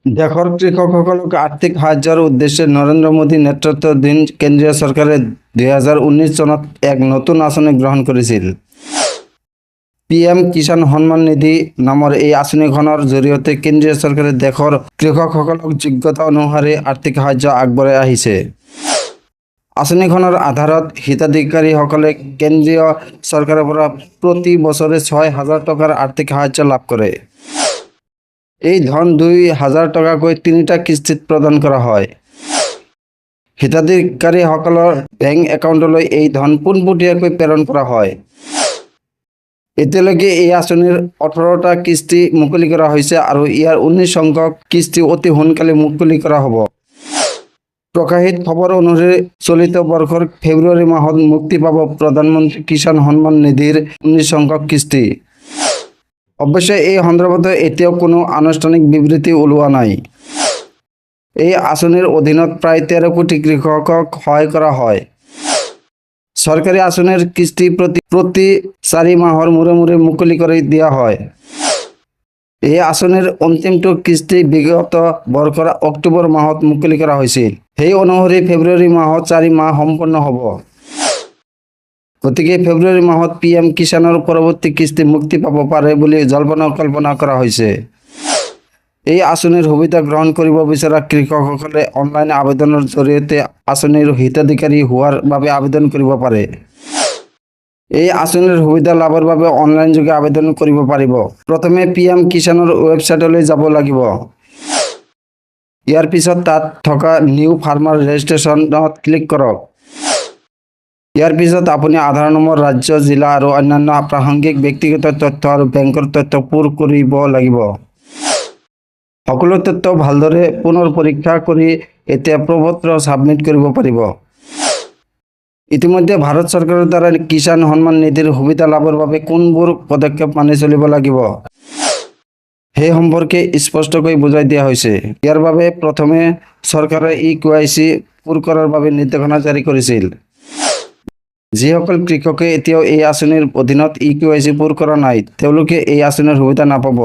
দেশৰ কৃষকসকলক আৰ্থিক সাহায্যৰ উদ্দেশ্যে নৰেন্দ্ৰ মোদী নেতৃত্বাধীন কেন্দ্ৰীয় চৰকাৰে 2019 চনত এক নতুন আঁচনি গ্ৰহণ কৰিছিল। PM কিষাণ সন্মান নিধি নামৰ এই আঁচনিখনৰ জৰিয়তে কেন্দ্ৰীয় চৰকাৰে দেশৰ কৃষকসকলক যোগ্যতা অনুসাৰে আৰ্থিক সাহায্য আগবঢ়াই আহিছে। আঁচনিখনৰ আধাৰত হিতাধিকাৰীসকলে কেন্দ্ৰীয় চৰকাৰৰ পৰা প্ৰতি বছৰে 6,000 টকাৰ আৰ্থিক সাহায্য লাভ কৰে। এই ধন 2,000 টকাকৈ 3টা কিস্তিত প্ৰদান কৰা হয়। হিতাধিকাৰীসকলৰ বেংক একাউণ্টলৈ এই ধন পোনপটীয়াকৈ প্ৰেৰণ কৰা হয়। এতিয়ালৈকে এই আঁচনিৰ 18টা কিস্তি মুকলি কৰা হৈছে আৰু ইয়াৰ 19 সংখ্যক কিস্তি অতি সোনকালে মুকলি কৰা হ'ব। প্ৰকাশিত খবৰ অনুসৰি চলিত বৰ্ষৰ ফেব্ৰুৱাৰী মাহত মুক্তি পাব প্ৰধানমন্ত্ৰী কিষাণ সন্মান নিধিৰ 19 সংখ্যক কিস্তি। অৱশ্যে এই সন্দৰ্ভত এতিয়াও কোনো আনুষ্ঠানিক বিবৃতি ওলোৱা নাই। এই আঁচনিৰ অধীনত প্ৰায় 13 কোটি কৃষকক সহায় কৰা হয়। চৰকাৰী আঁচনিৰ কিস্তি প্ৰতি 4 মাহৰ মূৰে মূৰে মুকলি কৰি দিয়া হয়। এই আঁচনিৰ অন্তিমটো কিস্তি বিগত বৰ্ষৰ অক্টোবৰ মাহত মুকলি কৰা হৈছিল। সেই অনুসৰি ফেব্ৰুৱাৰী মাহত 4 মাহ সম্পন্ন হ'ব। গতিকে ফেব্ৰুৱাৰী মাহত PM কিষাণৰ পৰৱৰ্তী কিস্তি মুক্তি পাব পাৰে বুলি কল্পনা কৰা হৈছে। এই আঁচনিৰ সুবিধা গ্ৰহণ কৰিব বিচৰা কৃষকসকলে অনলাইন আবেদনৰ জৰিয়তে আঁচনিৰ হিতাধিকাৰী হোৱাৰ বাবে আবেদন কৰিব পাৰে। এই আঁচনিৰ সুবিধা লাভৰ বাবে অনলাইন যোগে আবেদন কৰিব পাৰিব। প্ৰথমে PM কিষাণৰ ৱেবছাইটলৈ যাব লাগিব। ইয়াৰ পিছত তাত থকা নিউ ফাৰ্মাৰ ৰেজিষ্ট্ৰেশ্যনত ক্লিক কৰক। ইয়াৰ পিছত আপুনি আধাৰ নম্বৰ, ৰাজ্য, জিলা আৰু অন্যান্য প্ৰাসংগিক ব্যক্তিগত তথ্য আৰু বেংকৰ তথ্য পূৰ কৰিব লাগিব। সকলো তথ্য ভালদৰে পুনৰ পৰীক্ষা কৰি এতিয়া প্ৰপত্ৰ ছাবমিট কৰিব পাৰিব। ইতিমধ্যে ভাৰত চৰকাৰৰ দ্বাৰা কিষাণ সন্মান নিধিৰ সুবিধা লাভৰ বাবে কোনবোৰ পদক্ষেপ মানি চলিব লাগিব সেই সম্পৰ্কে স্পষ্টকৈ বুজাই দিয়া হৈছে। ইয়াৰ বাবে প্ৰথমে চৰকাৰে EKYC পূৰ কৰাৰ বাবে নিৰ্দেশনা জাৰি কৰিছিল। যিসকল কৃষকে এতিয়াও এই আঁচনিৰ অধীনত EKYC পূৰ কৰা নাই, তেওঁলোকে এই আঁচনিৰ সুবিধা নাপাব।